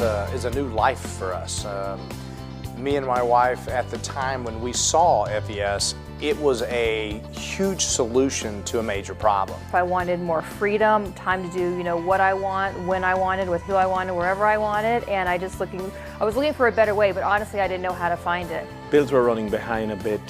is a new life for us. Me and my wife, at the time when we saw FES, it was a huge solution to a major problem. I wanted more freedom, time to do what I want, when I wanted, with who I wanted, wherever I wanted, and I was looking for a better way, but honestly I didn't know how to find it. Bills were running behind a bit,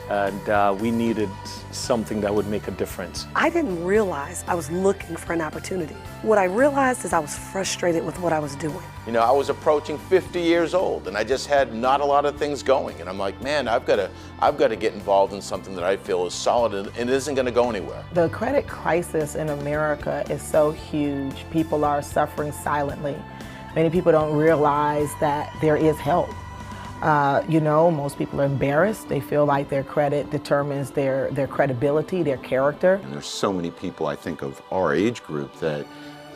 and we needed something that would make a difference. I didn't realize I was looking for an opportunity. What I realized is I was frustrated with what I was doing. I was approaching 50 years old and I just had not a lot of things going. And I'm like, man, I've got to get involved in something that I feel is solid and it isn't going to go anywhere. The credit crisis in America is so huge. People are suffering silently. Many people don't realize that there is help. Most people are embarrassed. They feel like their credit determines their credibility, their character. And there's so many people, I think, of our age group that,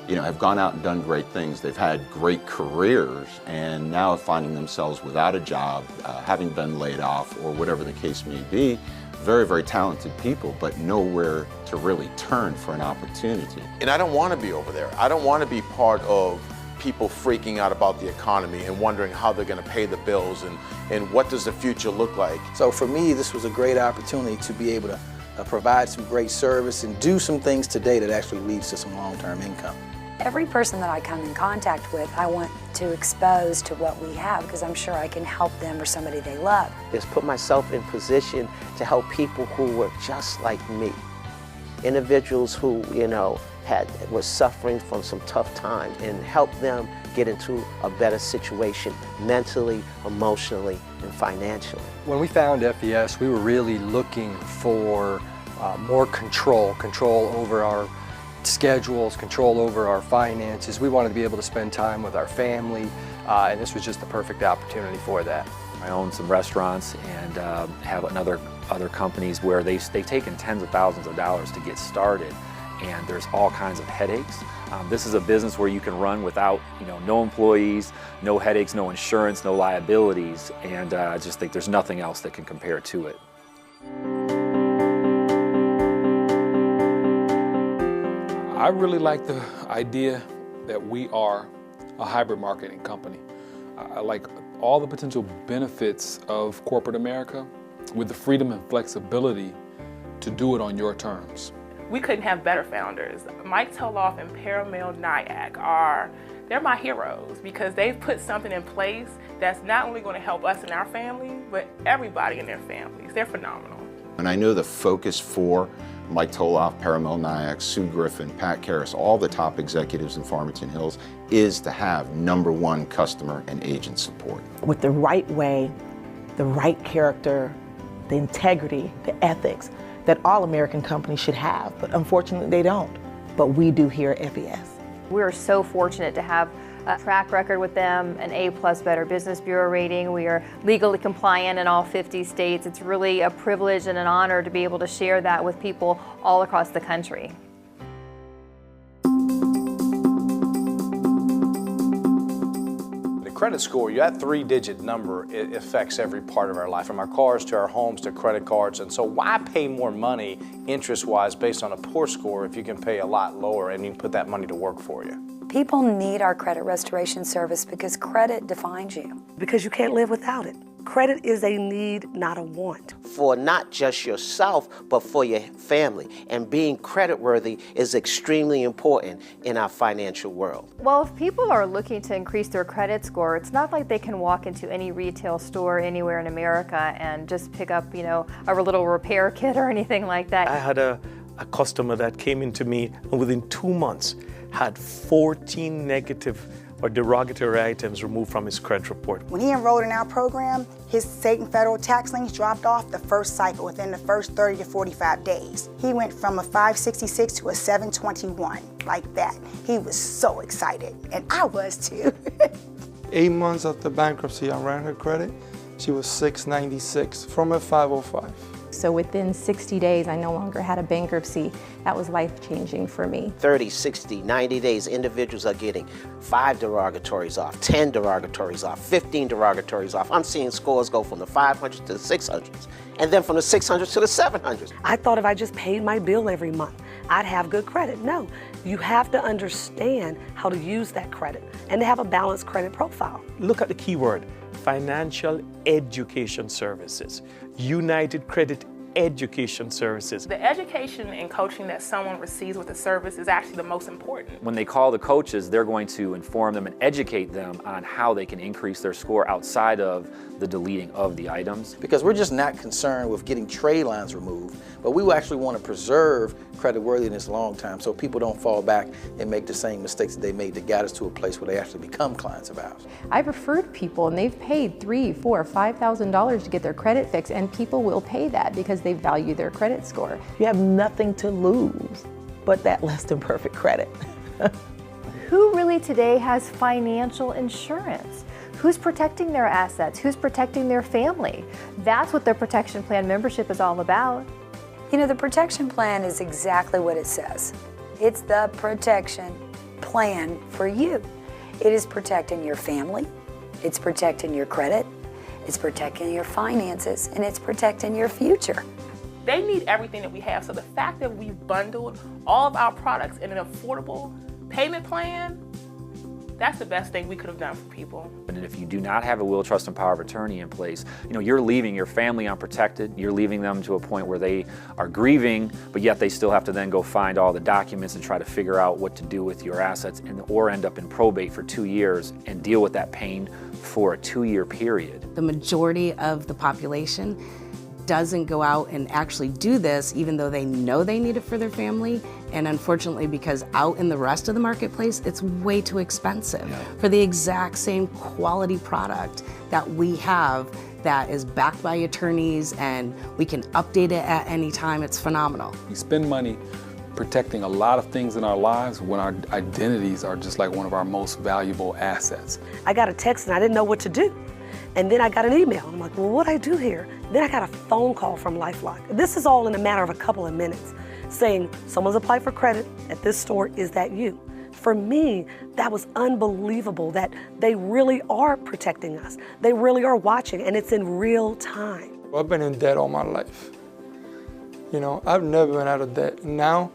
have gone out and done great things. They've had great careers and now are finding themselves without a job, having been laid off or whatever the case may be. Very, very talented people, but nowhere to really turn for an opportunity. And I don't want to be over there. I don't want to be part of people freaking out about the economy and wondering how they're going to pay the bills and what does the future look like. So for me, this was a great opportunity to be able to provide some great service and do some things today that actually leads to some long-term income. Every person that I come in contact with, I want to expose to what we have because I'm sure I can help them or somebody they love. Just put myself in position to help people who were just like me. Individuals who, were suffering from some tough times and help them get into a better situation mentally, emotionally, and financially. When we found FES, we were really looking for more control over our schedules, control over our finances. We wanted to be able to spend time with our family, and this was just the perfect opportunity for that. I own some restaurants and have other companies where they've taken tens of thousands of dollars to get started, and there's all kinds of headaches. This is a business where you can run without no employees, no headaches, no insurance, no liabilities, and I just think there's nothing else that can compare to it. I really like the idea that we are a hybrid marketing company. I like all the potential benefits of corporate America with the freedom and flexibility to do it on your terms. We couldn't have better founders. Mike Toloff and Paramel Nyack they're my heroes because they've put something in place that's not only going to help us and our family, but everybody in their families. They're phenomenal. And I know the focus for Mike Toloff, Paramel Nyack, Sue Griffin, Pat Karras, all the top executives in Farmington Hills is to have #1 customer and agent support. With the right way, the right character, the integrity, the ethics that all American companies should have, but unfortunately they don't. But we do here at FES. We're so fortunate to have a track record with them, an A+ Better Business Bureau rating. We are legally compliant in all 50 states. It's really a privilege and an honor to be able to share that with people all across the country. The credit score, that 3-digit number, it affects every part of our life, from our cars to our homes to credit cards. And so why pay more money interest-wise based on a poor score if you can pay a lot lower and you can put that money to work for you? People need our credit restoration service because credit defines you. Because you can't live without it. Credit is a need, not a want. For not just yourself, but for your family. And being creditworthy is extremely important in our financial world. Well, if people are looking to increase their credit score, it's not like they can walk into any retail store anywhere in America and just pick up, a little repair kit or anything like that. I had a customer that came into me and within 2 months had 14 negative or derogatory items removed from his credit report. When he enrolled in our program, his state and federal tax liens dropped off the first cycle within the first 30 to 45 days. He went from a 566 to a 721, like that. He was so excited, and I was too. 8 months after bankruptcy, I ran her credit. She was 696 from a 505. So within 60 days, I no longer had a bankruptcy. That was life-changing for me. 30, 60, 90 days, individuals are getting 5 derogatories off, 10 derogatories off, 15 derogatories off. I'm seeing scores go from the 500s to the 600s, and then from the 600s to the 700s. I thought if I just paid my bill every month, I'd have good credit. No, you have to understand how to use that credit and to have a balanced credit profile. Look at the keyword, financial education services, United Credit Education Services. The education and coaching that someone receives with the service is actually the most important. When they call the coaches, they're going to inform them and educate them on how they can increase their score outside of the deleting of the items. Because we're just not concerned with getting trade lines removed, but we actually want to preserve creditworthiness long term so people don't fall back and make the same mistakes that they made that got us to a place where they actually become clients of ours. I've referred people and they've paid $3,000, $4,000, $5,000 to get their credit fixed, and people will pay that because they value their credit score. You have nothing to lose but that less than perfect credit. Who really today has financial insurance? Who's protecting their assets? Who's protecting their family? That's what their protection plan membership is all about. You know, the protection plan is exactly what it says. It's the protection plan for you. It is protecting your family, it's protecting your credit, it's protecting your finances, and it's protecting your future. They need everything that we have, so the fact that we've bundled all of our products in an affordable payment plan, that's the best thing we could have done for people. And if you do not have a will, trust, and power of attorney in place, you're leaving your family unprotected. You're leaving them to a point where they are grieving, but yet they still have to then go find all the documents and try to figure out what to do with your assets, or end up in probate for 2 years and deal with that pain for a 2-year period. The majority of the population doesn't go out and actually do this, even though they know they need it for their family. And unfortunately, because out in the rest of the marketplace, it's way too expensive for the exact same quality product that we have that is backed by attorneys and we can update it at any time. It's phenomenal. We spend money protecting a lot of things in our lives when our identities are just like one of our most valuable assets. I got a text and I didn't know what to do. And then I got an email. I'm like, well, what do I do here? Then I got a phone call from LifeLock. This is all in a matter of a couple of minutes, saying someone's applied for credit at this store. Is that you? For me, that was unbelievable that they really are protecting us. They really are watching, and it's in real time. I've been in debt all my life. I've never been out of debt. Now,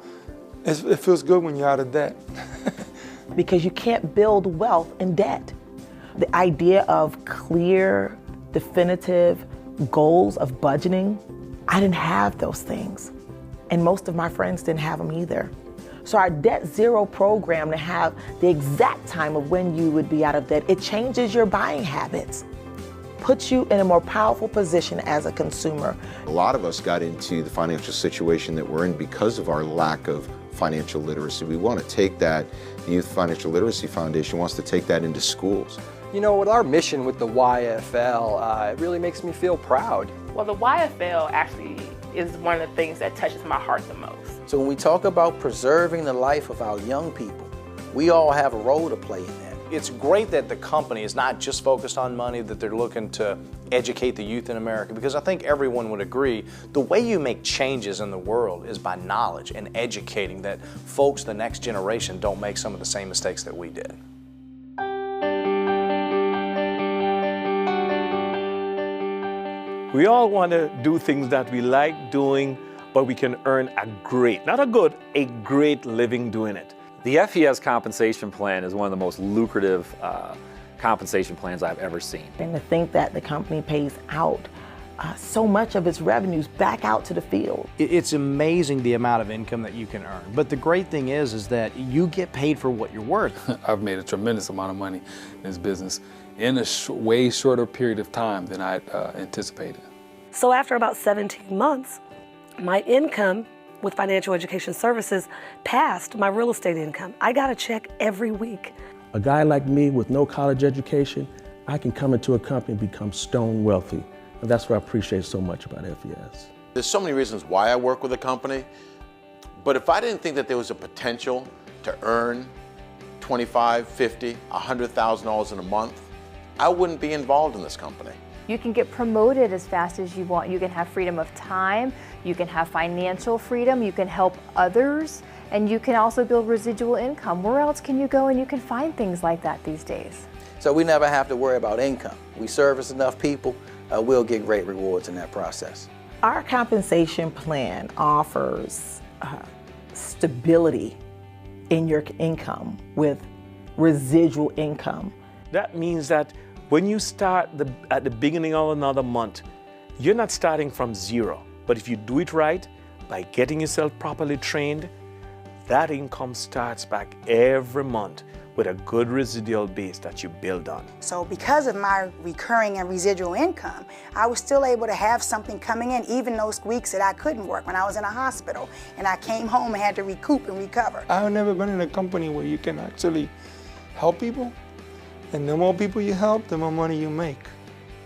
it feels good when you're out of debt. Because you can't build wealth in debt. The idea of clear, definitive goals of budgeting, I didn't have those things. And most of my friends didn't have them either. So our Debt Zero program, to have the exact time of when you would be out of debt, it changes your buying habits, puts you in a more powerful position as a consumer. A lot of us got into the financial situation that we're in because of our lack of financial literacy. We want to take that, the Youth Financial Literacy Foundation wants to take that into schools. With our mission with the YFL, it really makes me feel proud. Well, the YFL actually is one of the things that touches my heart the most. So when we talk about preserving the life of our young people, we all have a role to play in that. It's great that the company is not just focused on money, that they're looking to educate the youth in America, because I think everyone would agree the way you make changes in the world is by knowledge and educating that folks, the next generation, don't make some of the same mistakes that we did. We all want to do things that we like doing, but we can earn a great, not a good, a great living doing it. The FES compensation plan is one of the most lucrative compensation plans I've ever seen. And to think that the company pays out so much of its revenues back out to the field. It's amazing the amount of income that you can earn. But the great thing is that you get paid for what you're worth. I've made a tremendous amount of money in this business in a way shorter period of time than I anticipated. So after about 17 months, my income with financial education services passed my real estate income. I got a check every week. A guy like me with no college education, I can come into a company and become stone wealthy. And that's what I appreciate so much about FES. There's so many reasons why I work with a company, but if I didn't think that there was a potential to earn $25,000, $50,000, $100,000 in a month, I wouldn't be involved in this company. You can get promoted as fast as you want. You can have freedom of time, you can have financial freedom, you can help others, and you can also build residual income. Where else can you go and you can find things like that these days? So we never have to worry about income. We service enough people, we'll get great rewards in that process. Our compensation plan offers stability in your income with residual income. That means that when you start at the beginning of another month, you're not starting from zero. But if you do it right, by getting yourself properly trained, that income starts back every month with a good residual base that you build on. So because of my recurring and residual income, I was still able to have something coming in even those weeks that I couldn't work when I was in a hospital and I came home and had to recoup and recover. I've never been in a company where you can actually help people, and the more people you help, the more money you make.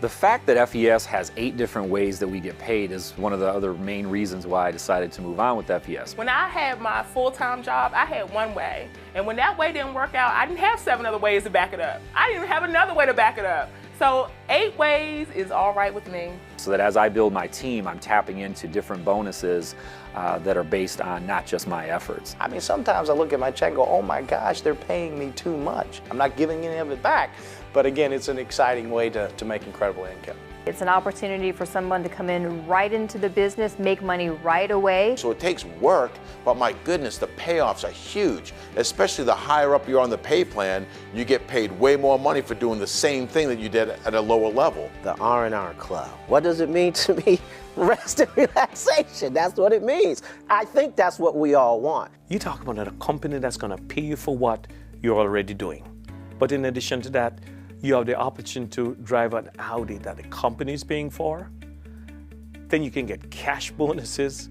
The fact that FES has 8 different ways that we get paid is one of the other main reasons why I decided to move on with FES. When I had my full-time job, I had one way. And when that way didn't work out, I didn't have 7 other ways to back it up. I didn't even have another way to back it up. So 8 ways is all right with me. So that as I build my team, I'm tapping into different bonuses that are based on not just my efforts. I mean, sometimes I look at my check and go, oh my gosh, they're paying me too much. I'm not giving any of it back. But again, it's an exciting way to make incredible income. It's an opportunity for someone to come in right into the business, make money right away. So it takes work, but my goodness, the payoffs are huge. Especially the higher up you're on the pay plan, you get paid way more money for doing the same thing that you did at a lower level. The R&R Club. What does it mean to me? Rest and relaxation. That's what it means. I think that's what we all want. You talk about a company that's going to pay you for what you're already doing. But in addition to that, you have the opportunity to drive an Audi that the company is paying for. Then you can get cash bonuses.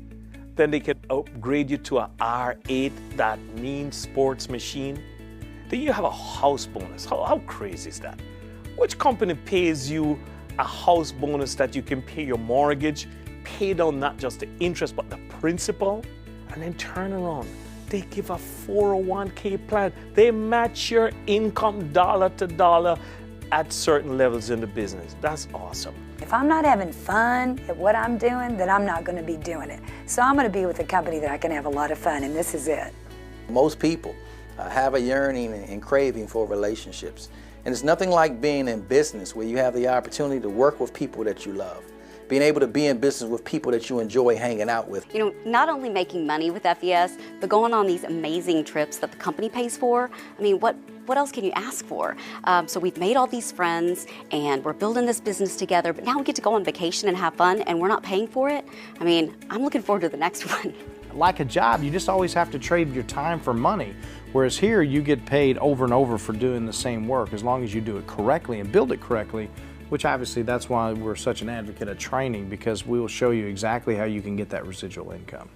Then they can upgrade you to a R8, that mean sports machine. Then you have a house bonus. How crazy is that? Which company pays you a house bonus that you can pay your mortgage, pay down not just the interest but the principal, and then turn around? They give a 401k plan. They match your income dollar to dollar at certain levels in the business. That's awesome. If I'm not having fun at what I'm doing, then I'm not going to be doing it. So I'm going to be with a company that I can have a lot of fun, and this is it. Most people have a yearning and craving for relationships. And it's nothing like being in business where you have the opportunity to work with people that you love. Being able to be in business with people that you enjoy hanging out with. You know, not only making money with FES, but going on these amazing trips that the company pays for. I mean, what else can you ask for? So we've made all these friends and we're building this business together, but now we get to go on vacation and have fun and we're not paying for it. I mean, I'm looking forward to the next one. Like a job, you just always have to trade your time for money. Whereas here, you get paid over and over for doing the same work as long as you do it correctly and build it correctly, which obviously that's why we're such an advocate of training, because we will show you exactly how you can get that residual income.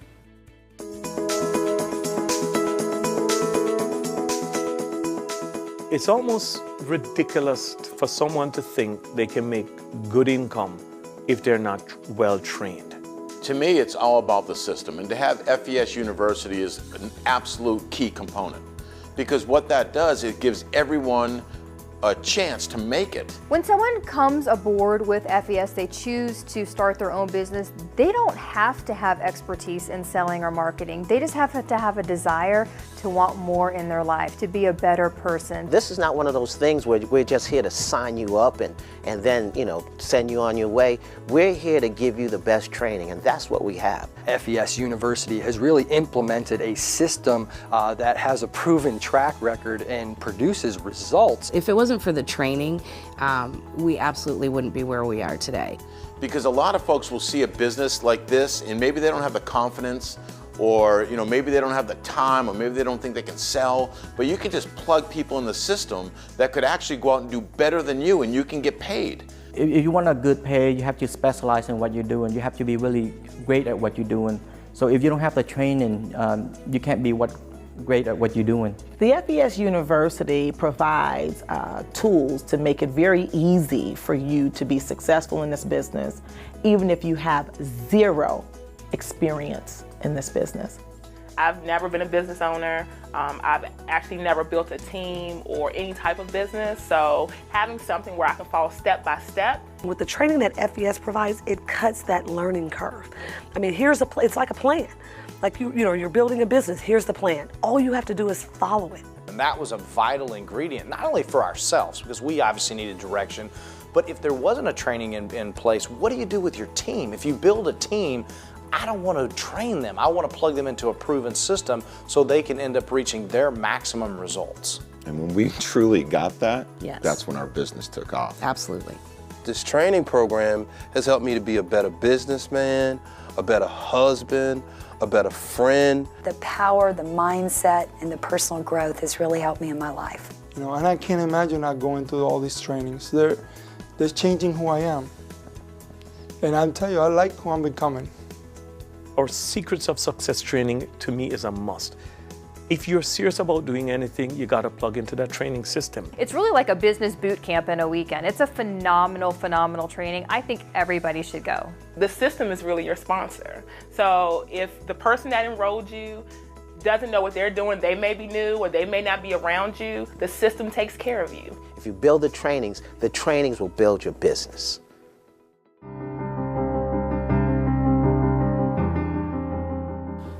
It's almost ridiculous for someone to think they can make good income if they're not well trained. To me, it's all about the system, and to have FES University is an absolute key component, because what that does, it gives everyone a chance to make it. When someone comes aboard with FES, they choose to start their own business, they don't have to have expertise in selling or marketing. They just have to have a desire to want more in their life, to be a better person. This is not one of those things where we're just here to sign you up and then, you know, send you on your way. We're here to give you the best training, and that's what we have. FES University has really implemented a system that has a proven track record and produces results. If it wasn't for the training, we absolutely wouldn't be where we are today. Because a lot of folks will see a business like this and maybe they don't have the confidence, or maybe they don't have the time, or maybe they don't think they can sell, but you can just plug people in the system that could actually go out and do better than you, and you can get paid. If you want a good pay, you have to specialize in what you're doing. You have to be really great at what you're doing. So if you don't have the training, you can't be great at what you're doing. The FES University provides tools to make it very easy for you to be successful in this business, even if you have zero experience in this business. I've never been a business owner. I've actually never built a team or any type of business, so having something where I can follow step by step. With the training that FES provides, it cuts that learning curve. I mean, it's like a plan. Like you're building a business, here's the plan. All you have to do is follow it. And that was a vital ingredient, not only for ourselves, because we obviously needed direction, but if there wasn't a training in place, what do you do with your team? If you build a team, I don't want to train them. I want to plug them into a proven system so they can end up reaching their maximum results. And when we truly got that, Yes. that's when our business took off. Absolutely. This training program has helped me to be a better businessman, a better husband, a better friend. The power, the mindset, and the personal growth has really helped me in my life. You know, and I can't imagine not going through all these trainings. They're changing who I am. And I'll tell you, I like who I'm becoming. Our Secrets of Success training, to me, is a must. If you're serious about doing anything, you got to plug into that training system. It's really like a business boot camp in a weekend. It's a phenomenal, phenomenal training. I think everybody should go. The system is really your sponsor. So if the person that enrolled you doesn't know what they're doing, they may be new or they may not be around you, the system takes care of you. If you build the trainings will build your business.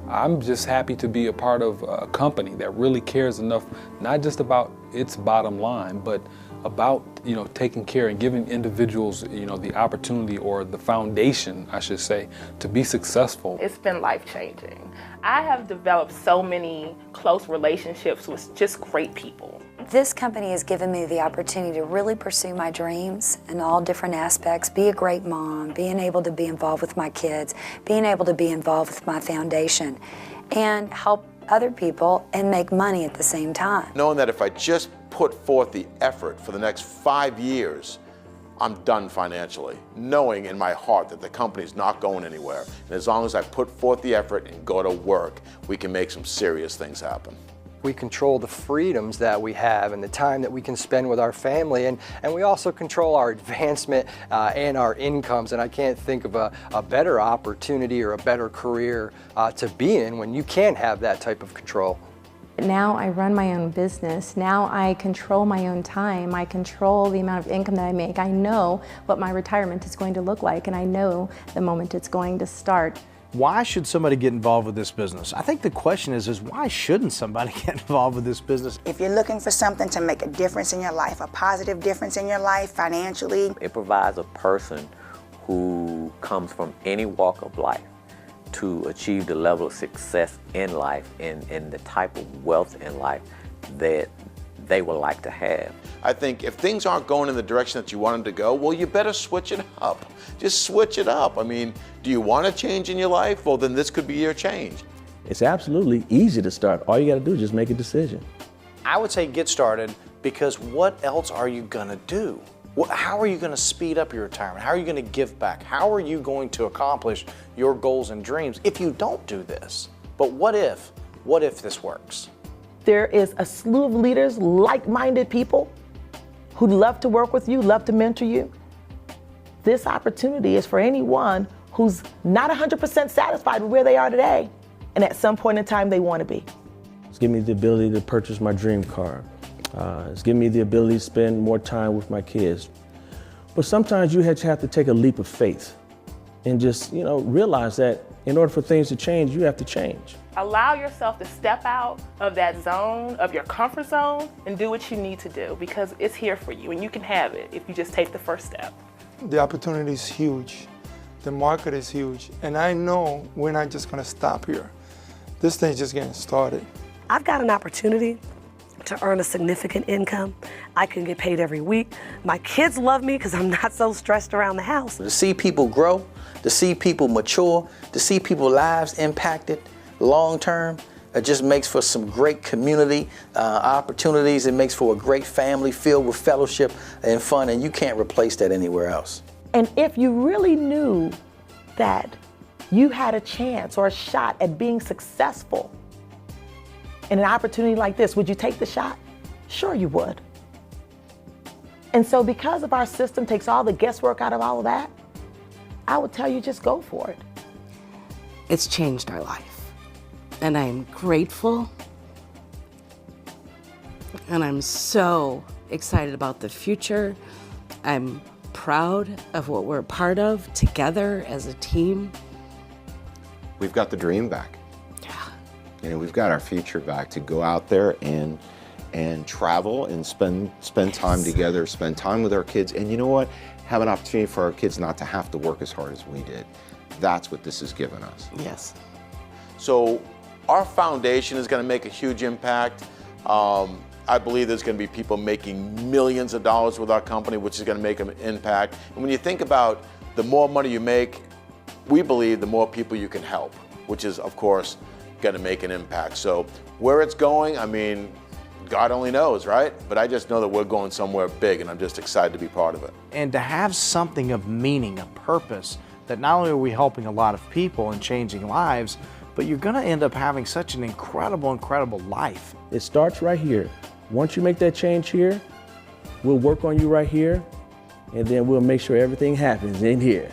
I'm just happy to be a part of a company that really cares enough, not just about its bottom line, but about, taking care and giving individuals, the opportunity or the foundation, I should say, to be successful. It's been life-changing. I have developed so many close relationships with just great people. This company has given me the opportunity to really pursue my dreams in all different aspects, be a great mom, being able to be involved with my kids, being able to be involved with my foundation, and help other people and make money at the same time. Knowing that if I just put forth the effort for the next 5 years, I'm done financially. Knowing in my heart that the company's not going anywhere. And as long as I put forth the effort and go to work, we can make some serious things happen. We control the freedoms that we have and the time that we can spend with our family, and we also control our advancement and our incomes. And I can't think of a better opportunity or a better career to be in when you can have that type of control. Now I run my own business. Now I control my own time. I control the amount of income that I make. I know what my retirement is going to look like, and I know the moment it's going to start. Why should somebody get involved with this business? I think the question is why shouldn't somebody get involved with this business? If you're looking for something to make a difference in your life, a positive difference in your life financially, it provides a person who comes from any walk of life to achieve the level of success in life and the type of wealth in life that they would like to have. I think if things aren't going in the direction that you want them to go, well, you better switch it up. Just switch it up. I mean, do you want a change in your life? Well, then this could be your change. It's absolutely easy to start. All you got to do is just make a decision. I would say get started, because what else are you going to do? How are you going to speed up your retirement? How are you going to give back? How are you going to accomplish your goals and dreams if you don't do this? But what if this works? There is a slew of leaders, like-minded people who love to work with you, love to mentor you. This opportunity is for anyone who's not 100% satisfied with where they are today, and at some point in time they want to be. It's given me the ability to purchase my dream car. It's given me the ability to spend more time with my kids. But sometimes you have to take a leap of faith and just, realize that in order for things to change, you have to change. Allow yourself to step out of that zone, of your comfort zone, and do what you need to do, because it's here for you and you can have it if you just take the first step. The opportunity is huge. The market is huge. And I know we're not just going to stop here. This thing's just getting started. I've got an opportunity to earn a significant income. I can get paid every week. My kids love me because I'm not so stressed around the house. To see people grow, to see people mature, to see people's lives impacted long term, it just makes for some great community opportunities. It makes for a great family filled with fellowship and fun, and you can't replace that anywhere else. And if you really knew that you had a chance or a shot at being successful in an opportunity like this, would you take the shot? Sure you would. And so because of our system takes all the guesswork out of all of that, I would tell you just go for it. It's changed our life. And I'm grateful. And I'm so excited about the future. I'm proud of what we're a part of together as a team. We've got the dream back. We've got our future back to go out there and travel and spend time together, spend time with our kids, and you know what? Have an opportunity for our kids not to have to work as hard as we did. that's what this has given us. Yes. So our foundation is going to make a huge impact. I believe there's going to be people making millions of dollars with our company, which is going to make an impact. And when you think about the more money you make, we believe the more people you can help, which is, of course, going to make an impact. So where it's going, I mean, God only knows, right? But I just know that we're going somewhere big, and I'm just excited to be part of it. And to have something of meaning, a purpose, that not only are we helping a lot of people and changing lives, but you're going to end up having such an incredible, incredible life. It starts right here. Once you make that change here, we'll work on you right here, and then we'll make sure everything happens in here.